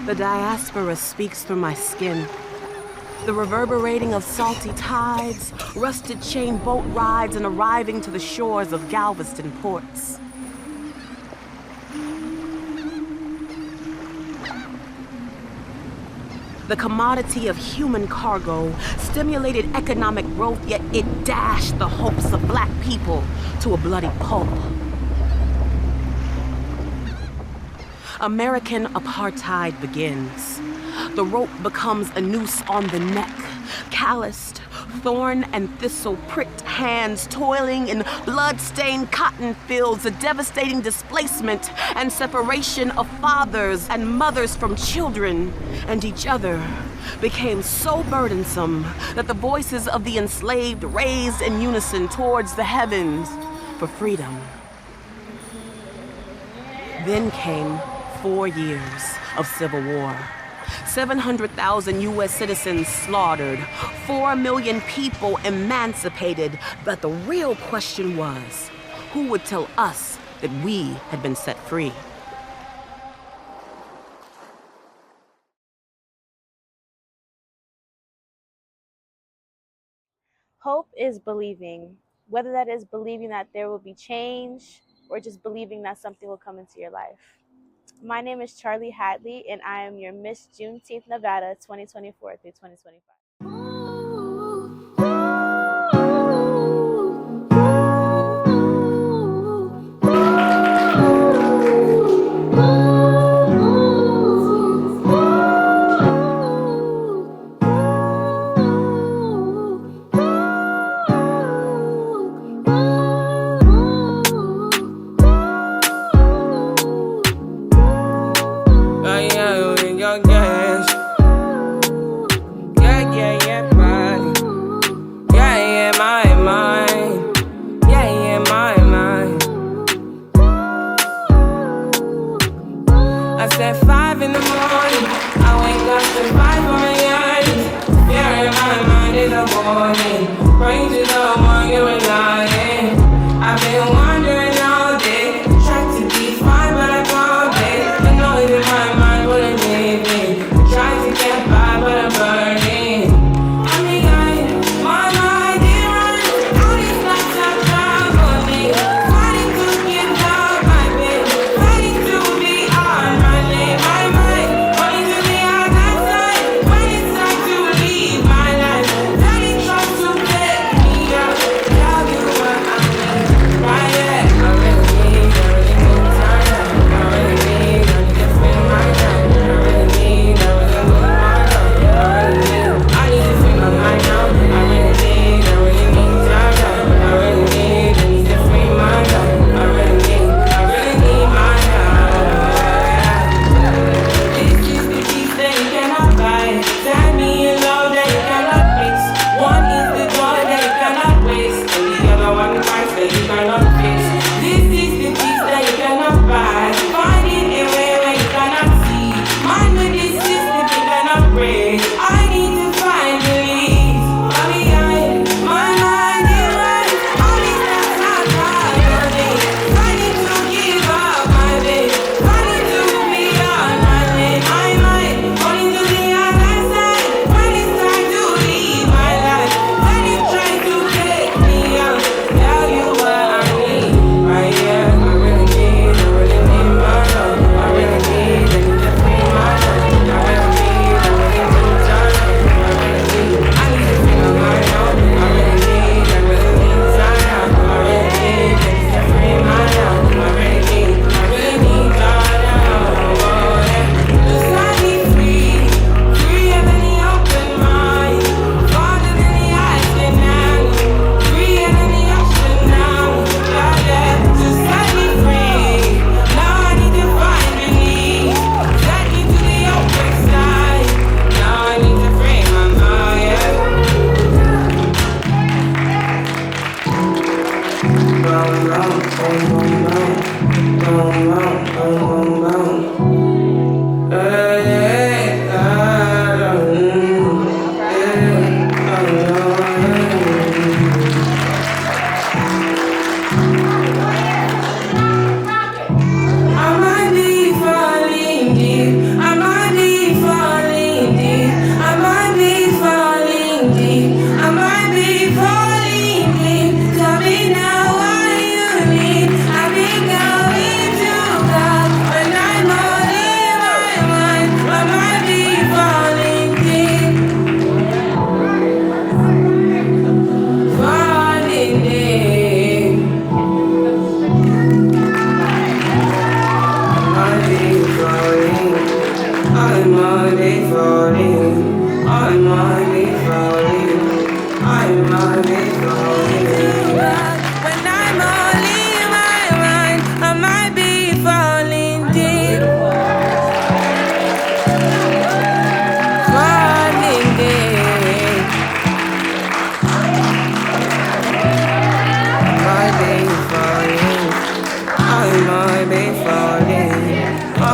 The diaspora speaks through my skin. The reverberating of salty tides, rusted chain boat rides, and arriving to the shores of Galveston ports. The commodity of human cargo stimulated economic growth, yet it dashed the hopes of black people to a bloody pulp. American apartheid begins. The rope becomes a noose on the neck, calloused, thorn and thistle pricked hands toiling in blood-stained cotton fields, a devastating displacement and separation of fathers and mothers from children and each other became so burdensome that the voices of the enslaved raised in unison towards the heavens for freedom. Then came 4 years of civil war. 700,000 U.S. citizens slaughtered, 4 million people emancipated, but the real question was, who would tell us that we had been set free? Hope is believing, whether that is believing that there will be change or just believing that something will come into your life. My name is Charlie Hadley, and I am your Miss Juneteenth Nevada 2024 through 2025. At 5 in the morning, I wake up to 5 on my eyes. Yeah, in my mind is a warning. Praying to the one you're relying. I've been wandering all day, tried to be fine, but I can't be. The noise in my mind wouldn't leave me. Trying to get by, but I'm burning. I'm behind, my mind is running. All these nights I've drowned for me. Fighting to get down my bed, fighting to be on my name. My mind, running to the other side. When it's time to leave my life, daddy tries to get me out. Tell you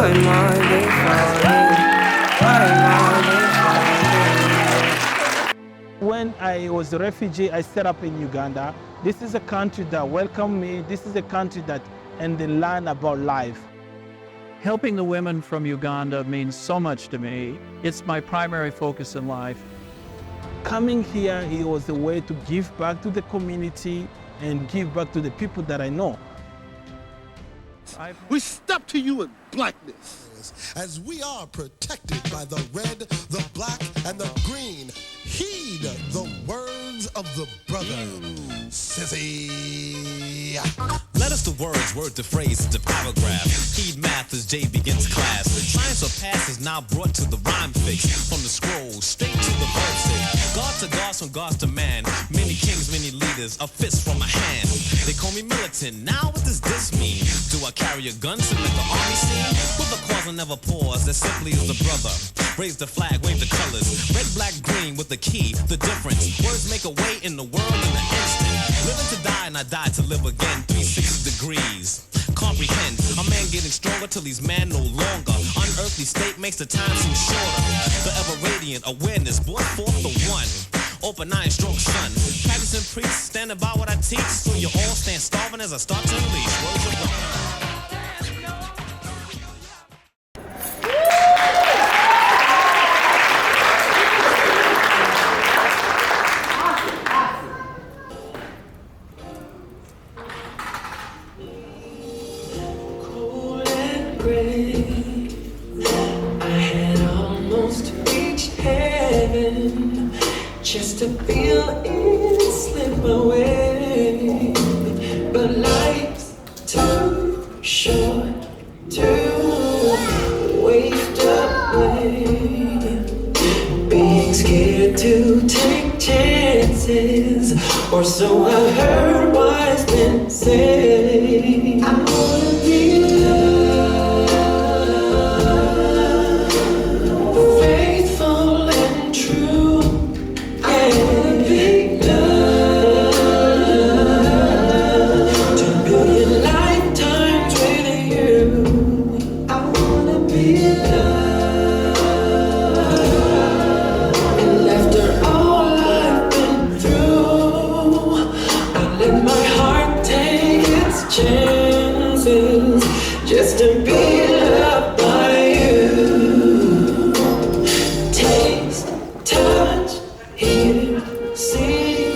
Why are they falling? Why are they falling? When I was a refugee, I set up in Uganda. This is a country that welcomed me. This is a country that, and they learn about life. Helping the women from Uganda means so much to me. It's my primary focus in life. Coming here, it was a way to give back to the community and give back to the people that I know. We step to you in blackness. As we are protected by the red, the black, and the green. Heed the words of the brother, Sissy. Let us the words, word to phrase to paragraph. Heed math as Jay begins class. Science of past is now brought to the rhyme fix. From the scroll, straight to the verse. God to gods, from gods to man. Many kings, many leaders, a fist from a hand. They call me militant, now what does this mean? Do I carry a gun to make the army scene? With a cause I never pause, that simply is the brother. Raise the flag, wave the colors. Red, black, green with the key, the difference. Words make a way in the world in an instant. Living to die and I die to live again. 360 degrees. Comprehend, a man getting stronger till he's man no longer. Unearthly state makes the time seem shorter. The ever radiant awareness brought forth the one. Open eye and stroke sun. Practicing priest, standing by what I teach. So you all stand starving as I start to unleash. Words of love. Just to feel it slip away, but life's too short to waste away. Being scared to take chances, or so I heard wise men say. I wanna be loved, faithful and true. Chances just to be loved by you. Taste, touch, hear, see.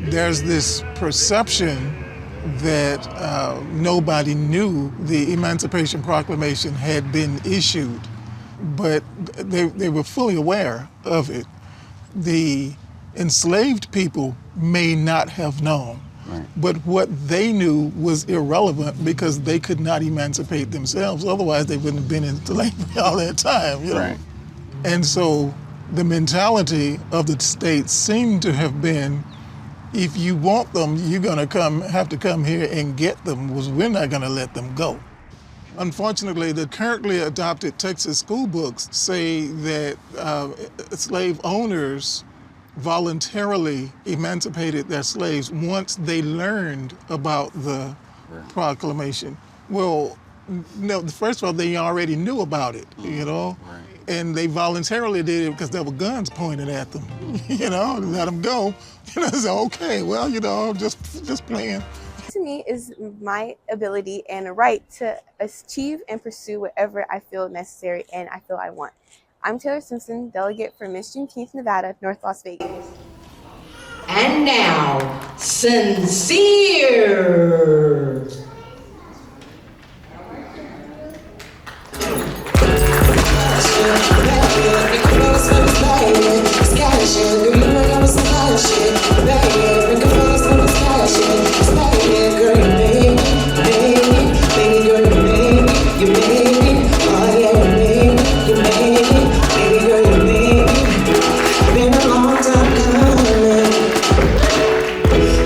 There's this perception that nobody knew the Emancipation Proclamation had been issued, but they were fully aware of it. The enslaved people may not have known, right, but what they knew was irrelevant because they could not emancipate themselves. Otherwise, they wouldn't have been in slavery all that time, you know? Right. And so the mentality of the state seemed to have been, if you want them, you're gonna have to come here and get them, because we're not gonna let them go. Unfortunately, the currently adopted Texas school books say that slave owners voluntarily emancipated their slaves once they learned about the proclamation. Well, no, first of all, they already knew about it, you know, and they voluntarily did it because there were guns pointed at them, you know, to let them go. You know, so okay, well, you know, just playing. To me is my ability and right to achieve and pursue whatever I feel necessary and I feel I want. I'm Taylor Simpson, delegate for Miss Juneteenth, Nevada, North Las Vegas. And now, Sincere.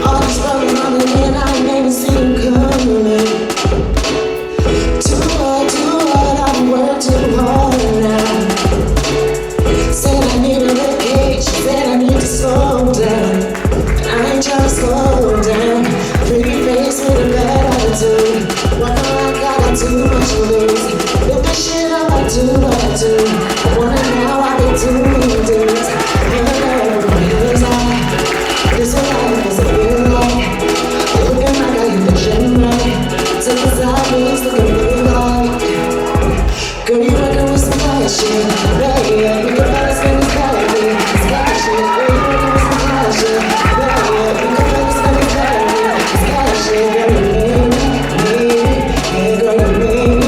All this running, I never seen him coming. It's looking really like. Girl, you rockin' with some passion. Yeah, we can balance when it's cloudy. It's passion. Girl, you rockin' with some passion. Yeah, we can balance when it's cloudy. It's passion. Girl, you made me, yeah, girl, you made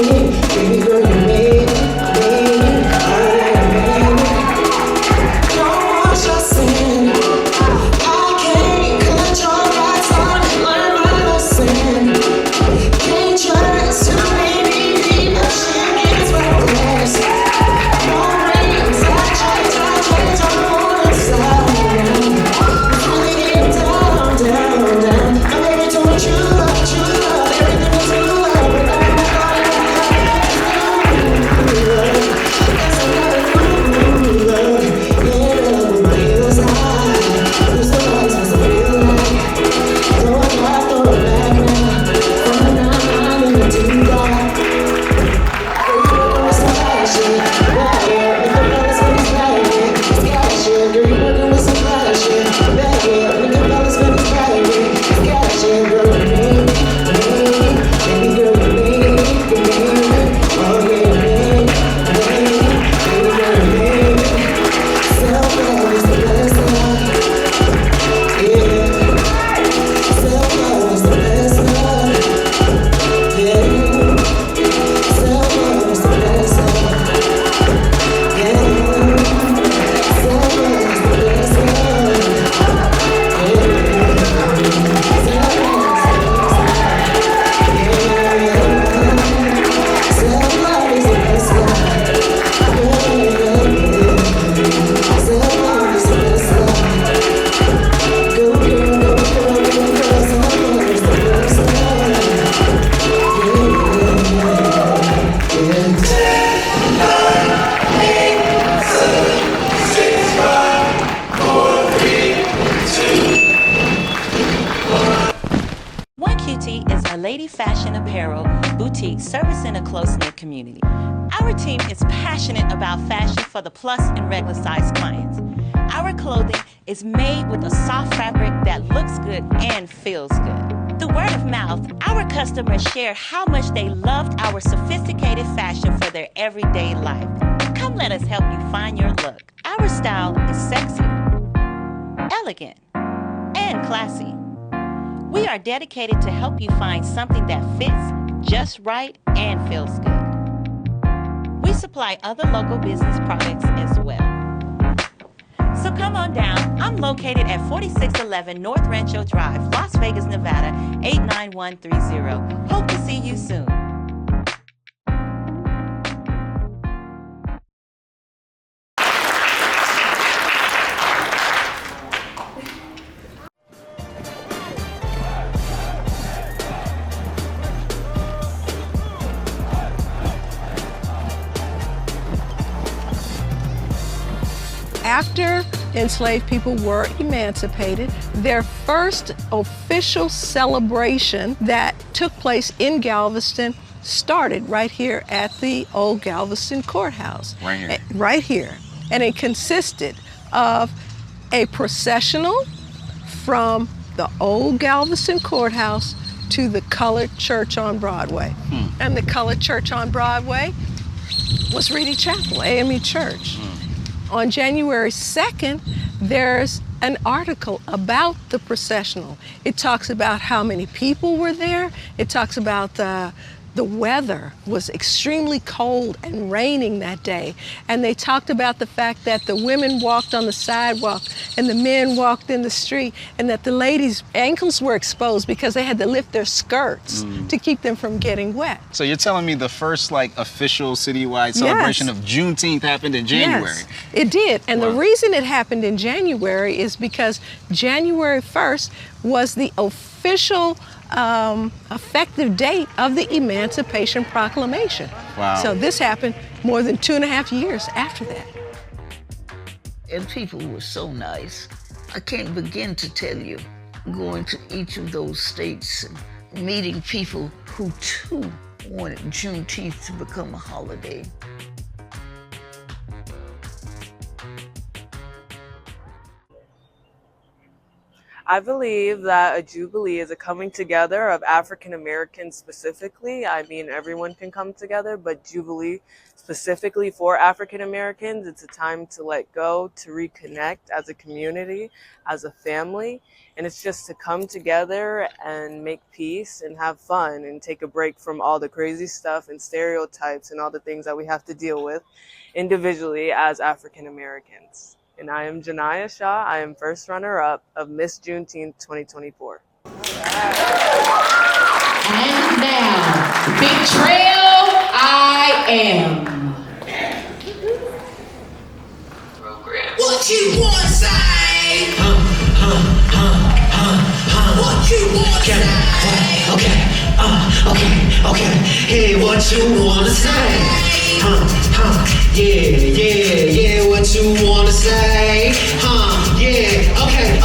me, baby girl, you made me, oh yeah, you made me. Don't wash your sin. I can't control my tongue. Learn my lesson. Can't trust too many people. Shit gets reckless. No rings, I change on the side. It's really getting down. My baby told me true love, everything is true love. But I don't that's another new love. Yeah, with my heels high. Used to rise as a real life. Throw it back now. From the 9 in the D-Dot. Girl, you working with some passion. Yeah, make the balance when it's private. It's passion. Girl, you working with some passion. Yeah, make the balance when it's private. It's passion. Girl, you made me. Baby girl, you made me. Oh yeah, you made me. Baby girl, you made me. Self-love is the best love. Yeah. Self-love is the best love. Yeah. Self-love is the best love. Yeah. Self-love is the best love. Self-love is the best love. Self-love is the best love. Go girl, go girl, go girl. Self-love is the best love. One QT is a lady fashion apparel boutique servicing a close-knit community. Our team is passionate about fashion for the plus and regular size clients. Our clothing is made with a soft fabric that looks good and feels good. Through word of mouth, our customers share how much they loved our sophisticated fashion for their everyday life. Come let us help you find your look. Our style is sexy, elegant, and classy. We are dedicated to help you find something that fits just right and feels good. We supply other local business products as well. So come on down. I'm located at 4611 North Rancho Drive, Las Vegas, Nevada, 89130. Hope to see you soon. After enslaved people were emancipated, their first official celebration that took place in Galveston started right here at the old Galveston courthouse. Right here. Right here. And it consisted of a processional from the old Galveston courthouse to the Colored Church on Broadway. And the Colored Church on Broadway was Reedy Chapel, AME Church. On January 2nd, there's an article about the processional. It talks about how many people were there. It talks about the weather was extremely cold and raining that day. And they talked about the fact that the women walked on the sidewalk and the men walked in the street, and that the ladies' ankles were exposed because they had to lift their skirts to keep them from getting wet. So you're telling me the first official citywide celebration of Juneteenth happened in January? Yes, it did. And the reason it happened in January is because January 1st was the official effective date of the Emancipation Proclamation. Wow. So this happened more than 2.5 years after that. And people were so nice. I can't begin to tell you, going to each of those states and meeting people who too wanted Juneteenth to become a holiday. I believe that a Jubilee is a coming together of African Americans specifically. I mean, everyone can come together, but Jubilee specifically for African Americans, it's a time to let go, to reconnect as a community, as a family. And it's just to come together and make peace and have fun and take a break from all the crazy stuff and stereotypes and all the things that we have to deal with individually as African Americans. And I am Janiyah Shaw. I am first runner-up of Miss Juneteenth 2024. And now, Big Trail, I am. What you want to say? What you want to say? Okay. Hey, what you want to say? Yeah, what you want to say? Yeah, okay.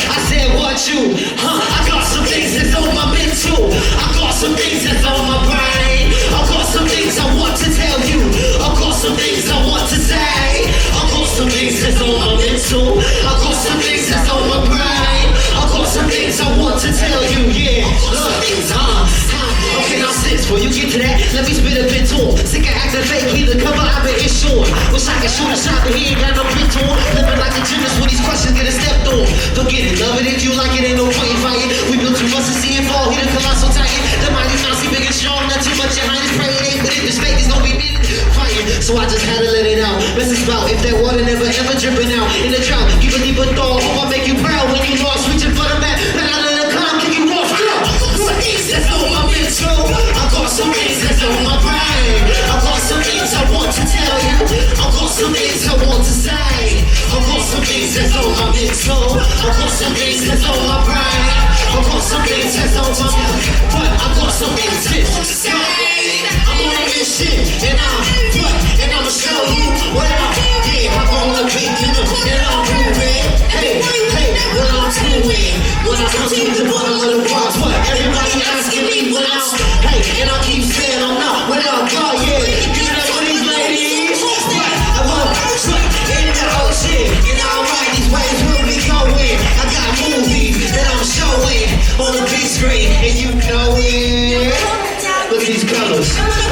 I said what you, I got some things that's on my mental. I got some things that's on my brain. I got some things I want to tell you. I got some things I want to say. I got some things that's on my mental. I got some things that's on my brain. I got some things I want to tell you. Yeah, okay, now sis, before you get to that, let me spit a bit on. Sick of acting fake, he the cover I've been insured. Wish I could shoot a shot, but he ain't got no bit on. Living like a gymnast with these questions getting stepped on. Forget it, love it if you like it, ain't no point in fighting. We built too much to see it fall, he the colossal titan. The mighty mousey big and strong, not too much behind his prey. It ain't with it, this fake is gonna be me fighting. So I just had to let it out. Message about if that water never ever dripping out. In the drought, give a deeper thought. Hope I make you proud when you lost, reaching for the mat. But out of the calm, kick you off, go. Some things that's on my mental. I got some things that's on my brain. I got some things I want to tell you. I got some things I want to say. I got some things that's on my mental. I got some things that's on my brain. I got some things that's on my mind. But I got some things to say. I'm on a mission and I'ma show you what I'm doing. I'm on the beat, and I'm moving. Hey, what I'm doing. When I come to the bottom of the box, what everybody asking me when I'm, hey, and I keep saying I'm not without God, yeah. Give it up for these ladies. What? In the ocean, and I'll ride these waves where we going. I got movies that I'm showing on the big screen, and you know it. Look at these colors.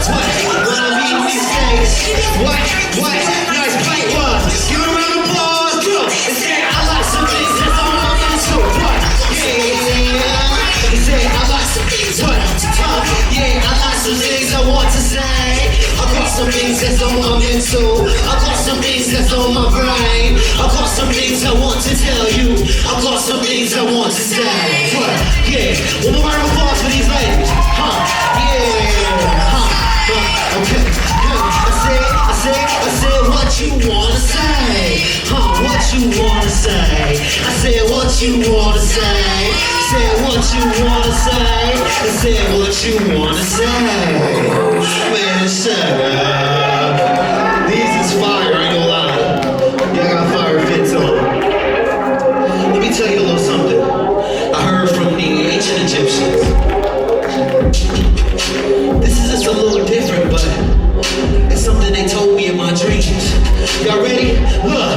What? When I meet these days. What? Nice fight, what? Give it a round of applause, go. And say I like some things that's on my mental. What? Yeah. And say I like some things. What? Yeah, I like some things I want to say. I got some things that's on my mental. I got some things that's on my brain. I got some things I want to tell you. I got some things I want to say. What? Yeah. One more round of applause for these ladies. Okay. I said what you wanna say. What you wanna say. I said what you wanna say. Said what you wanna say. I said what you wanna say. Man, shut up. These is fire, I ain't gonna lie. Y'all got fire fits on. Let me tell you a little something. I heard from the ancient Egyptians. This is just a little different, but it's something they told me in my dreams. Y'all ready? Look.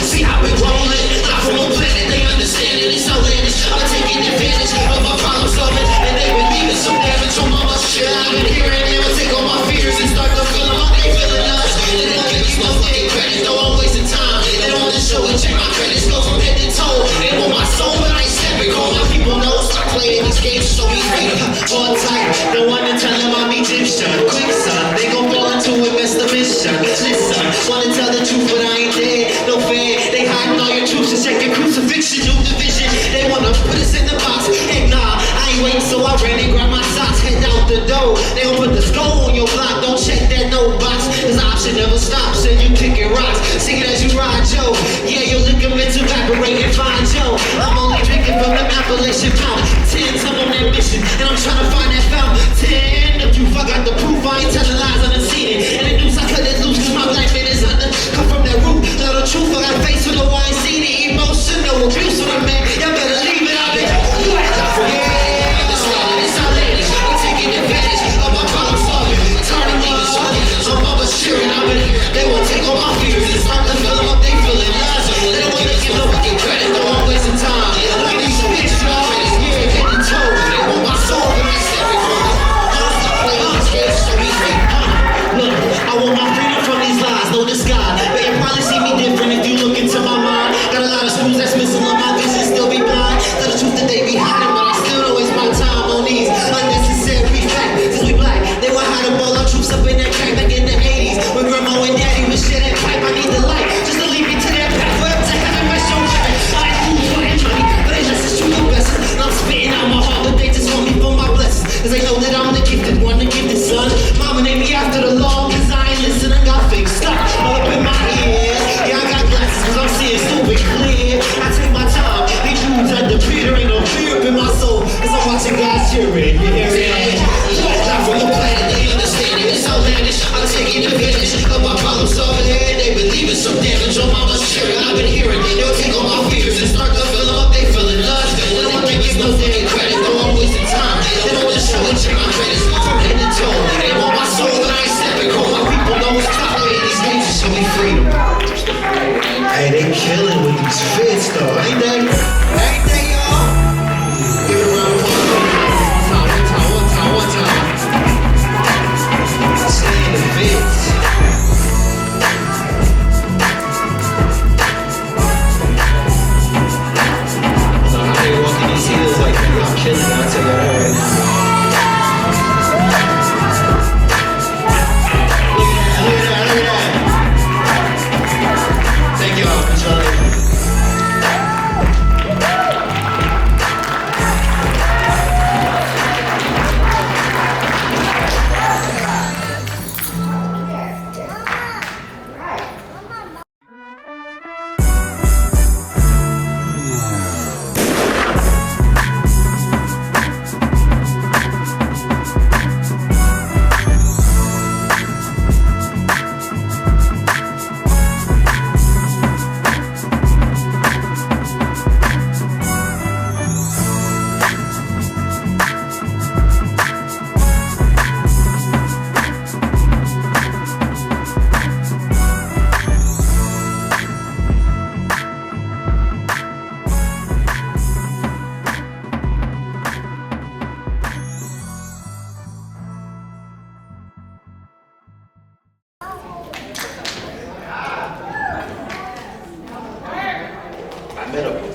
See, I've been rolling, not from a planet. They understand it, it's outlandish. I'm taking advantage of my problem solving, and they've been leaving some damage on my shit. I've been hearing them take all my fears and start to feel them how they feeling us. They don't give me no fitting credit, no, I'm wasting time. They don't want to show and check my credits, go from head to toe. They want my soul, but I ain't stepping. All my people know, stop playing these games, so he's ready. Hold tight, no one to tell them I'm Egyptian. Quick son, they gon' fall into it, miss the mission. Listen, wanna tell the truth, but I ain't dead. No fan, they hiding all your truths and check your crucifixion, new division. They wanna put us in the box. Hey, nah, I ain't waiting, so I ran and grabbed my socks, head out the door. They gon' put the skull on your block, don't check that no box. This option never stops, and you kicking rocks. Sing it as you ride, Joe. Yeah, your ligaments evaporate and find Joe. I'm only drinking from the Appalachian fountain. 10s, I'm on that mission, and I'm trying to find that fountain. If you fuck out the proof,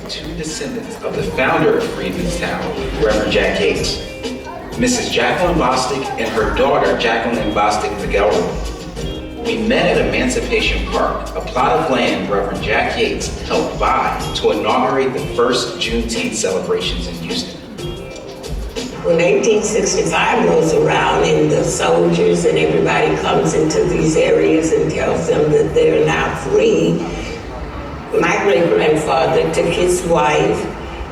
two descendants of the founder of Freemanstown, Reverend Jack Yates, Mrs. Jacqueline Bostic and her daughter, Jacqueline Bostic McElroy. We met at Emancipation Park, a plot of land Reverend Jack Yates helped buy to inaugurate the first Juneteenth celebrations in Houston. When 1865 rolls around and the soldiers and everybody comes into these areas and tells them that they're now free, my great-grandfather took his wife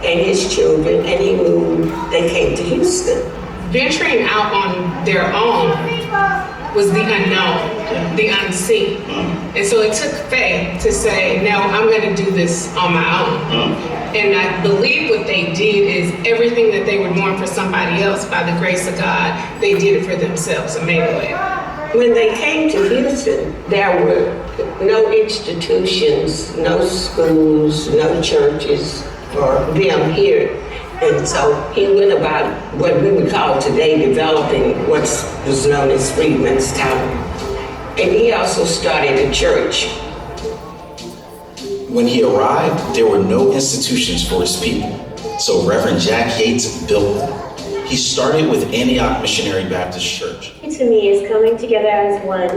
and his children and he moved, they came to Houston. Venturing out on their own was the unknown, the unseen. And so it took faith to say, no, I'm going to do this on my own. And I believe what they did is everything that they were doing for somebody else, by the grace of God, they did it for themselves and made a way. When they came to Houston, there were no institutions, no schools, no churches for them here. And so he went about what we would call today developing what was known as Freemanstown. And he also started a church. When he arrived, there were no institutions for his people, so Reverend Jack Yates built them. He started with Antioch Missionary Baptist Church. To me is coming together as one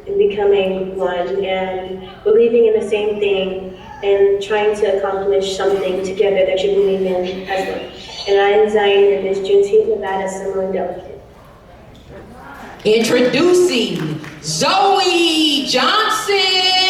and becoming one and believing in the same thing and trying to accomplish something together that you believe in as one. And I am Zion in this Juneteenth Nevada Summer Delegate. Introducing Zoe Johnson.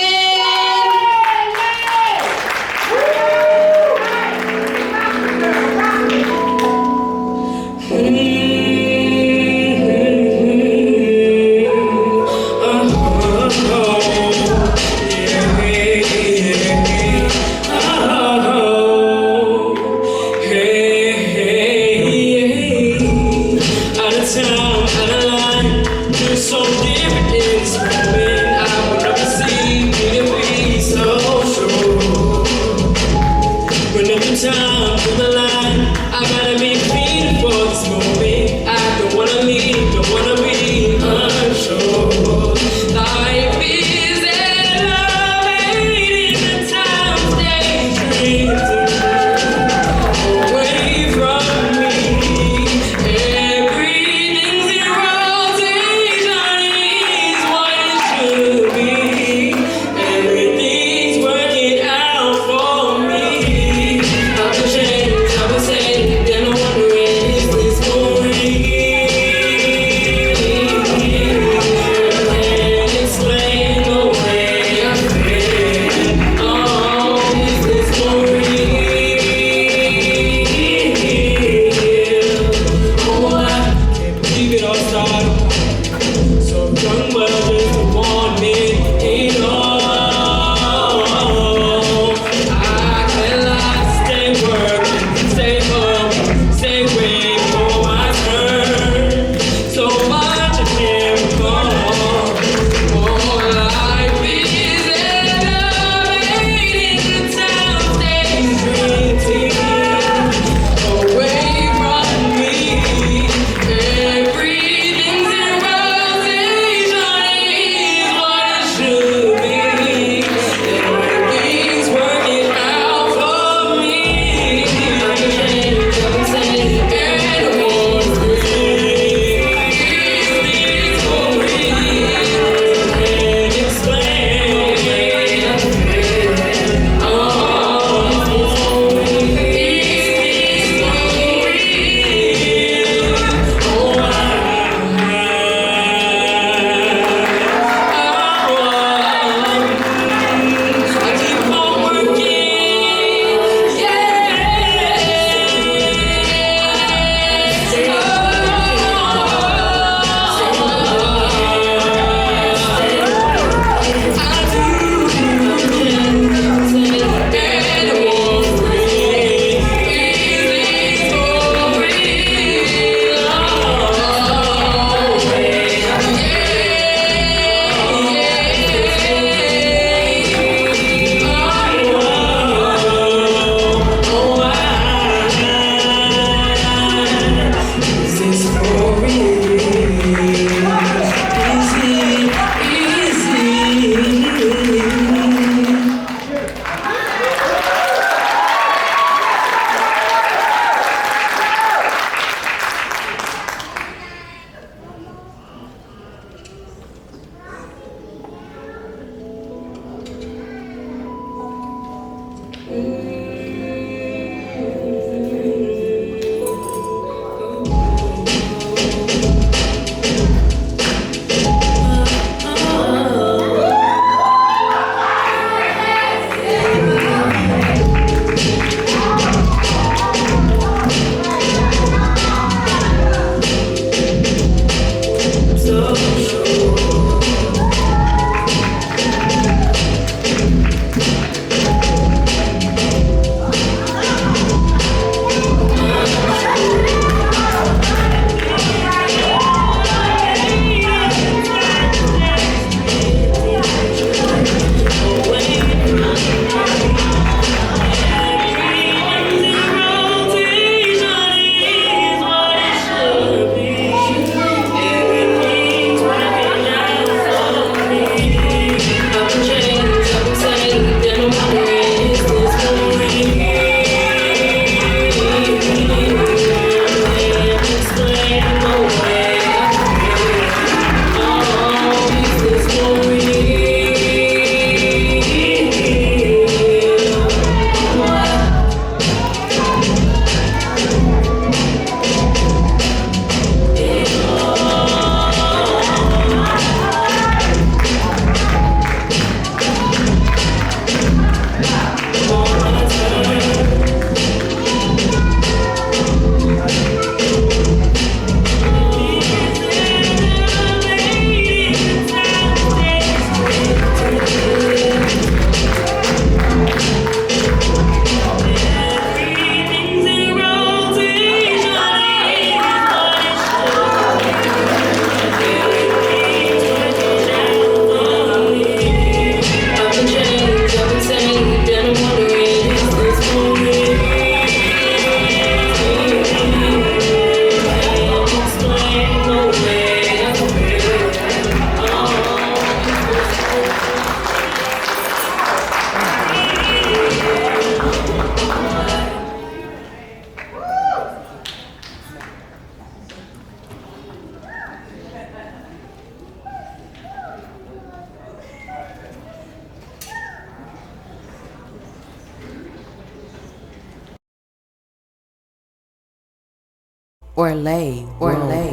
or lay worldwide.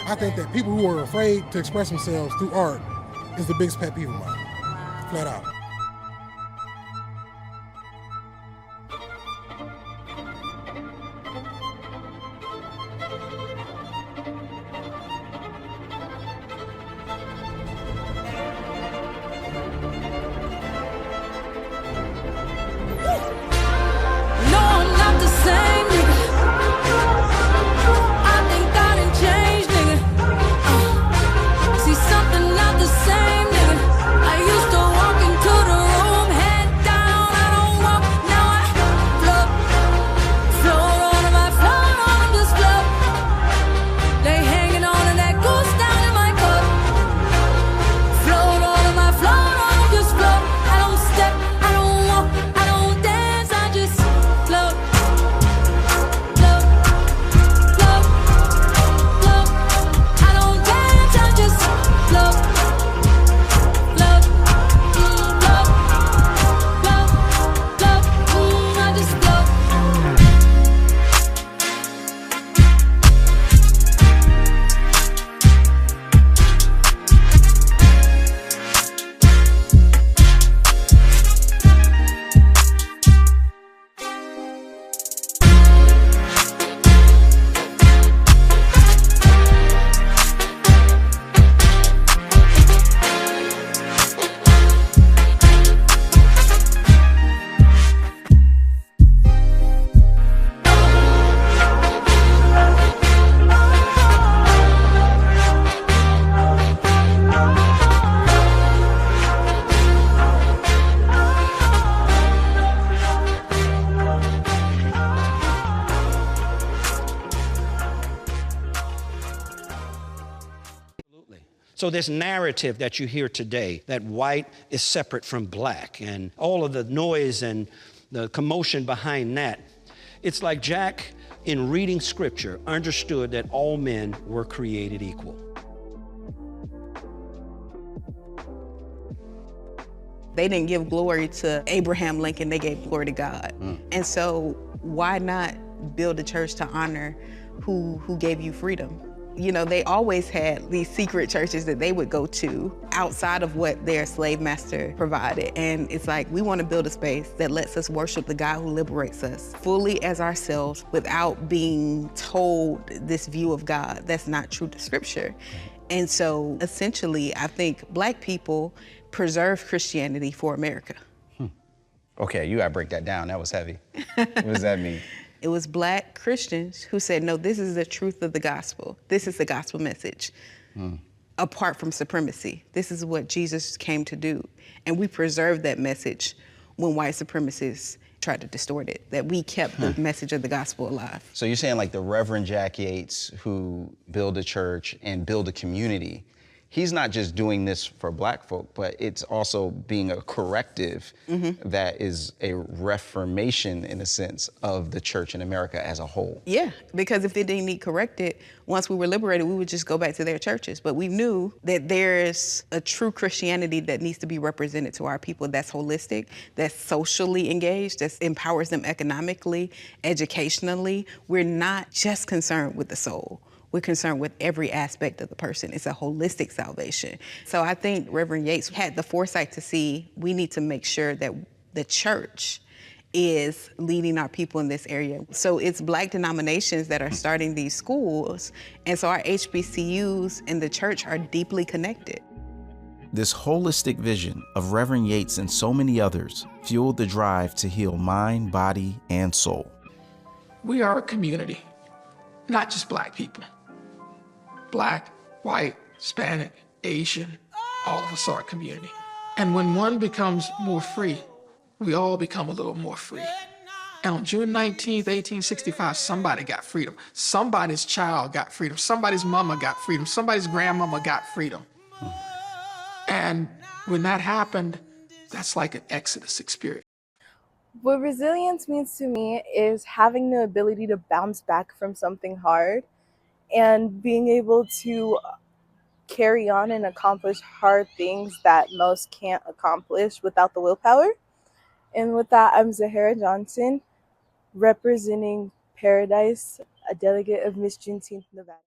I think that people who are afraid to express themselves through art is the biggest pet peeve of mine, flat out. No, I'm not the same, nigga. I think I done changed, nigga. See something not the same, nigga. I used to walk into the room, head down. I don't walk, now I float. Float on them, I float on them, just float. They hanging on to that goose down in my cup. Float on them, I float on them, just float. I don't step, I don't walk, I don't dance, I just float. Float, float, float. I don't dance, I just float. Float, float, float, float, I just float. So this narrative that you hear today, that white is separate from black, and all of the noise and the commotion behind that, it's like Jack, in reading scripture, understood that all men were created equal. They didn't give glory to Abraham Lincoln, they gave glory to God. And so why not build a church to honor who gave you freedom? You know, they always had these secret churches that they would go to outside of what their slave master provided. And it's like, we want to build a space that lets us worship the God who liberates us fully as ourselves without being told this view of God that's not true to scripture. And so essentially, I think black people preserve Christianity for America. Okay, you gotta break that down. That was heavy. What does that mean? It was black Christians who said, no, this is the truth of the gospel. This is the gospel message. Apart from supremacy, this is what Jesus came to do. And we preserved that message when white supremacists tried to distort it, that we kept the message of the gospel alive. So you're saying like the Reverend Jack Yates, who built a church and built a community, he's not just doing this for black folk, but it's also being a corrective that is a reformation, in a sense, of the church in America as a whole. Yeah, because if they didn't need corrected, once we were liberated, we would just go back to their churches. But we knew that there's a true Christianity that needs to be represented to our people that's holistic, that's socially engaged, that empowers them economically, educationally. We're not just concerned with the soul. We're concerned with every aspect of the person. It's a holistic salvation. So I think Reverend Yates had the foresight to see we need to make sure that the church is leading our people in this area. So it's black denominations that are starting these schools. And so our HBCUs and the church are deeply connected. This holistic vision of Reverend Yates and so many others fueled the drive to heal mind, body, and soul. We are a community, not just black people. Black, white, Hispanic, Asian, all of us are a community. And when one becomes more free, we all become a little more free. And on June 19th, 1865, somebody got freedom. Somebody's child got freedom. Somebody's mama got freedom. Somebody's grandmama got freedom. And when that happened, that's like an Exodus experience. What resilience means to me is having the ability to bounce back from something hard and being able to carry on and accomplish hard things that most can't accomplish without the willpower. And with that, I'm Zahara Johnson, representing Paradise, a delegate of Miss Juneteenth, Nevada.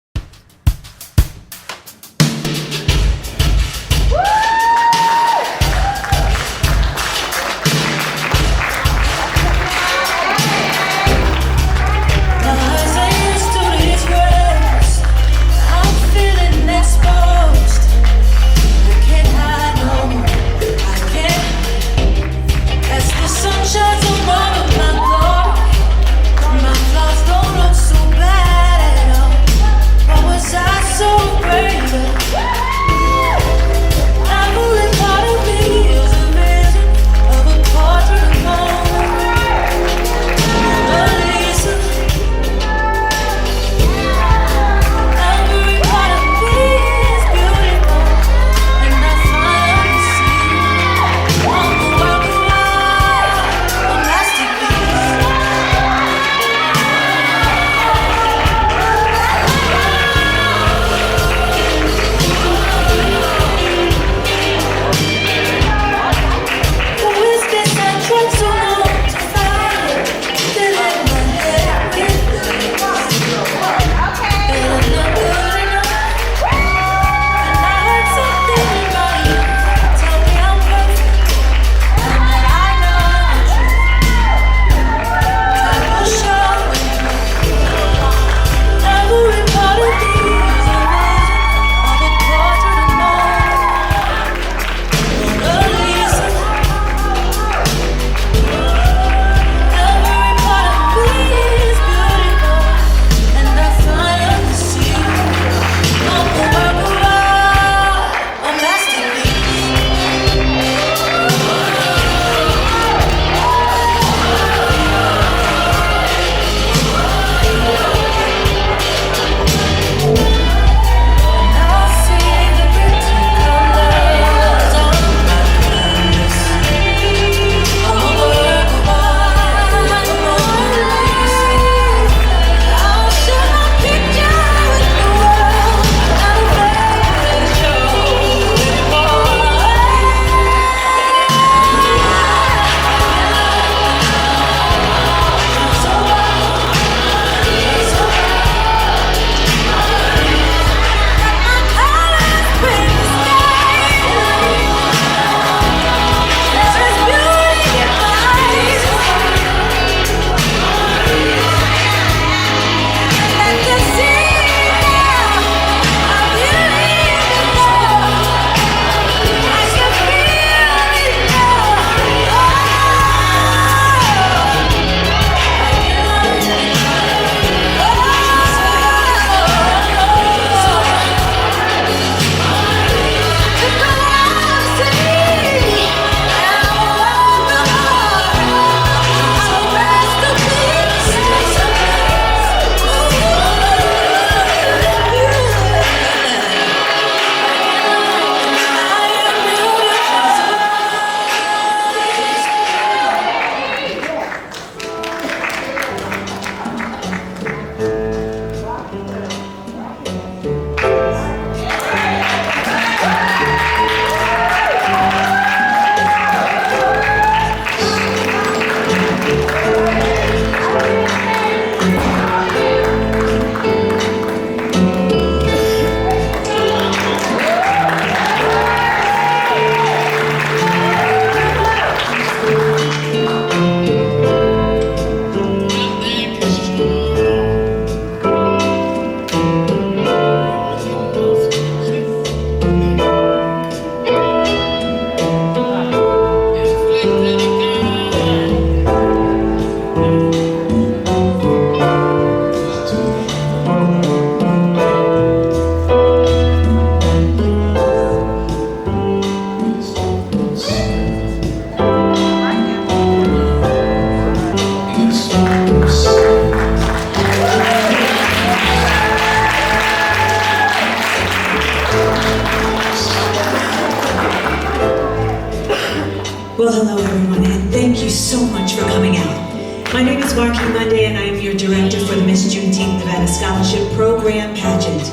Well, hello everyone, and thank you so much for coming out. My name is Marquis Monday, and I am your director for the Miss Juneteenth Nevada Scholarship Program Pageant.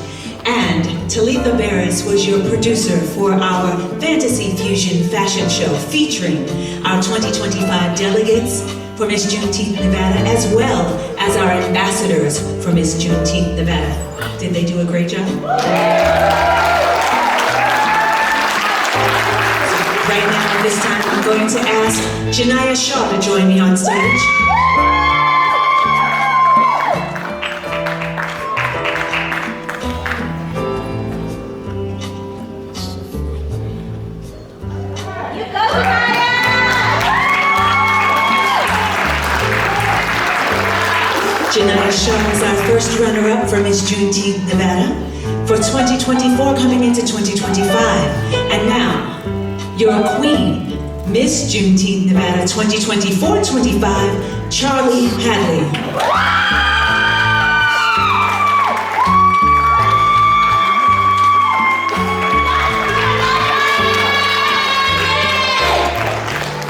And Talitha Barris was your producer for our Fantasy Fusion fashion show featuring our 2025 delegates for Miss Juneteenth Nevada, as well as our ambassadors for Miss Juneteenth Nevada. Did they do a great job? Right now, at this time, I'm going to ask Janiyah Shaw to join me on stage. Janiyah Shaw is our first runner-up for Miss Juneteenth Nevada for 2024 coming into 2025. And now, your queen, Miss Juneteenth Nevada 2024-25, Charlie Hadley.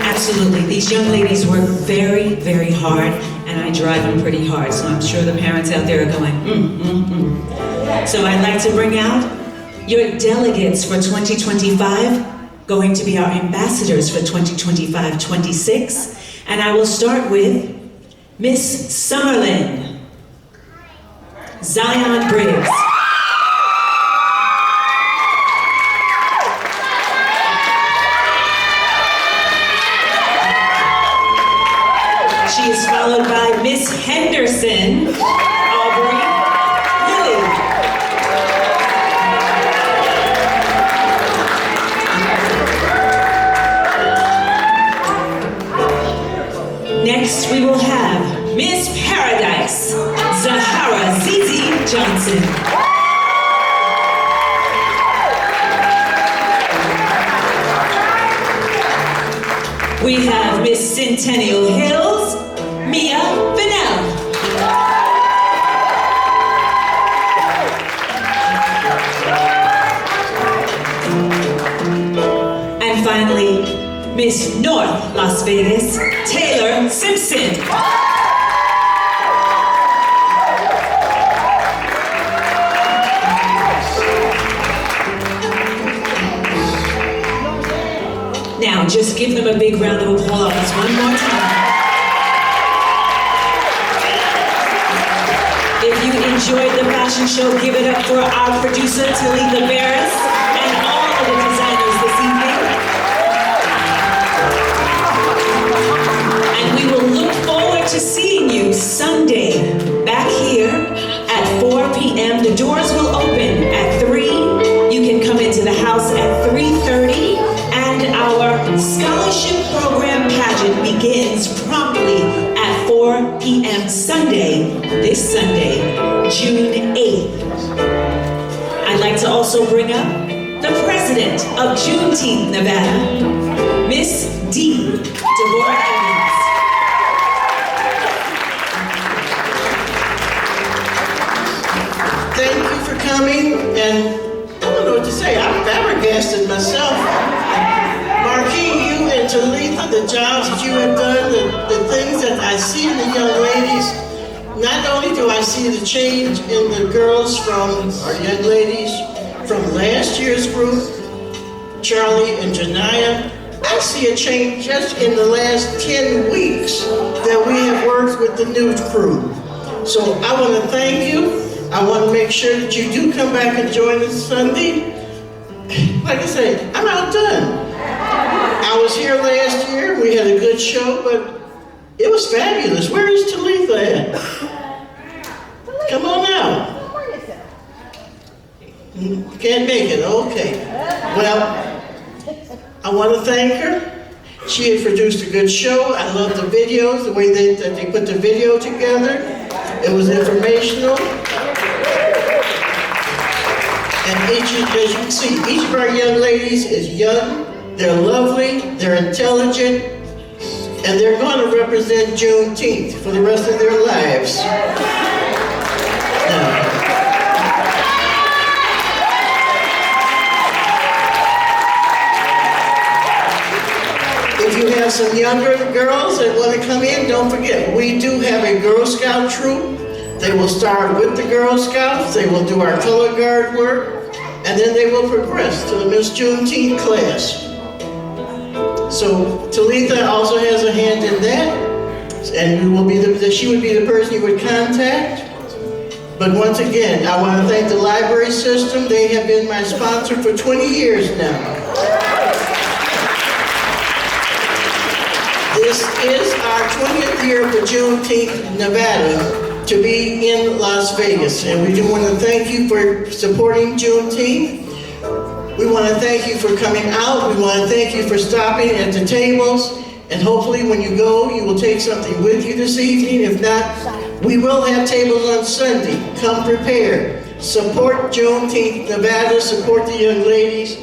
Absolutely, these young ladies work very, very hard, and I drive them pretty hard, so I'm sure the parents out there are going, So I'd like to bring out your delegates for 2025, going to be our ambassadors for 2025-26, and I will start with Miss Summerlin, Zion Briggs. She is followed by Miss Henderson, Aubrey Lilly. Next, we will have Miss Paradise, Zahara Zizi Johnson. We have Miss Centennial Hills, Mia Fennell. And finally, Miss North Las Vegas, Taylor Simpson. Now, just give them a big round of applause one more time. If you enjoyed the fashion show, give it up for our producer, Talitha Barris, and all of the designers this evening. And we will look forward to seeing you Sunday back here at 4 p.m. The doors will open at 3. You can come into the house at 3:30. And our scholarship program pageant begins promptly at 4 p.m. Sunday, this Sunday, June 8th. I'd like to also bring up the president of Juneteenth Nevada, Miss D. Deborah Evans. Thank you for coming, and I don't know what to say. I'm flabbergasted myself. Marquis, you and Talitha, the jobs that you have done, the things that I see in the young ladies, not only do I see the change in the girls from, our young ladies, from last year's group, Charlie and Janiyah, I see a change just in the last 10 weeks that we have worked with the new crew. So I want to thank you. I want to make sure that you do come back and join us Sunday. Like I say, I'm outdone. I was here last year, we had a good show, but it was fabulous. Where is Talitha at? Come on now. Can't make it, okay. Well, I want to thank her. She had produced a good show. I love the videos, the way that they put the video together. It was informational. And as you can see, each of our young ladies is young. They're lovely, they're intelligent, and they're going to represent Juneteenth for the rest of their lives. Now, if you have some younger girls that want to come in, don't forget, we do have a Girl Scout troop. They will start with the Girl Scouts, they will do our color guard work, and then they will progress to the Miss Juneteenth class. So Talitha also has a hand in that, and she would be the person you would contact. But once again, I want to thank the library system. They have been my sponsor for 20 years now. This is our 20th year for Juneteenth, Nevada, to be in Las Vegas. And we do want to thank you for supporting Juneteenth. We want to thank you for coming out. We want to thank you for stopping at the tables. And hopefully when you go, you will take something with you this evening. If not, we will have tables on Sunday. Come prepared. Support Juneteenth, Nevada. Support the young ladies.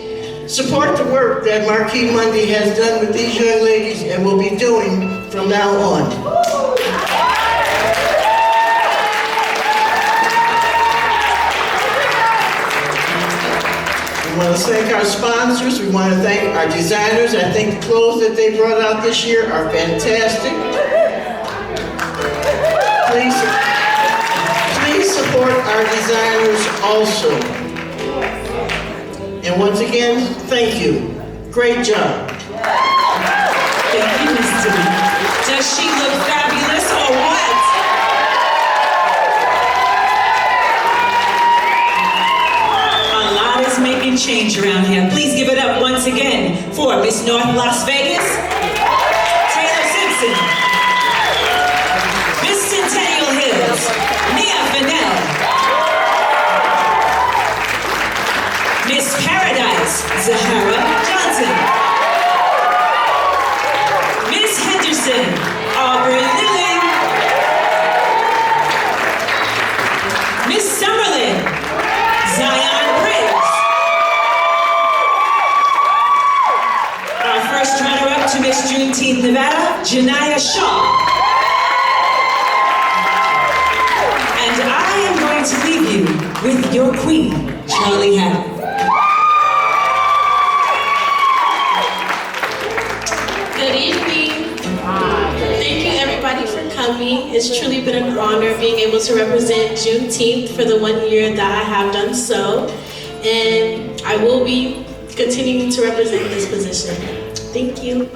Support the work that Marquis Mundy has done with these young ladies and will be doing from now on. We want to thank our sponsors. We want to thank our designers. I think the clothes that they brought out this year are fantastic. Please support our designers also. And once again, thank you. Great job. Thank you, Ms. T. Does she look fabulous or what? A lot is making change around here. Please give it up once again for Miss North Las Vegas, Taylor Simpson, Miss Centennial Hills, Nia Fennell, Miss Paradise, Zahara Johnson, Miss Henderson, Aubrey Lilly, Miss Summerlin, Zion Briggs. Our first runner-up to Miss Juneteenth, Nevada, Janiyah Shaw. And I am going to leave you with your queen, Charlie Hadley. Good evening. Thank you everybody for coming. It's truly been an honor being able to represent Juneteenth for the 1 year that I have done so. And I will be continuing to represent this position. Thank you.